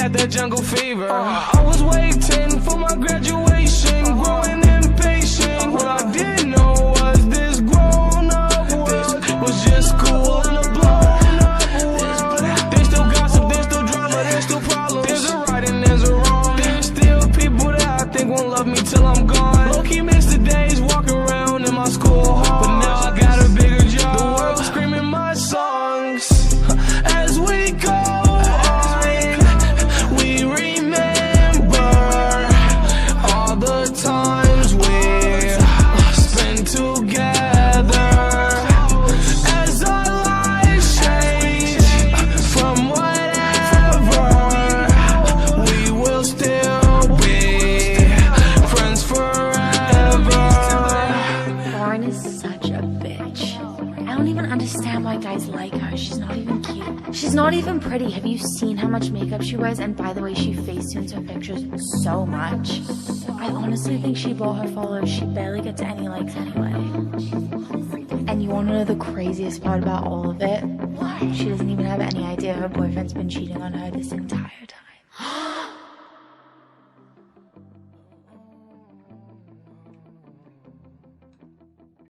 got that jungle fever. I was waiting for my graduation, growing impatient. What I didn't know was this grown-up world was just cool in a blown-up world. There's still gossip, there's still drama, there's still problems. There's a right and there's a wrong. There's still people that I think won't love me till I'm gone. Low-key miss the days walking around in my school hall, but now I got a bigger job. The world screaming my songs as we go on. We remember all the times we spent together. As our lives change from whatever, we will still be friends forever. Lauren is such a bitch. I don't even understand why guys like her. She's not even cute. She's not even pretty. Have you seen how much makeup she wears? And by the way, she facetunes her pictures so much. I honestly think she bought her followers. She barely gets any likes anyway. And you want to know the craziest part about all of it? She doesn't even have any idea her boyfriend's been cheating on her this entire time.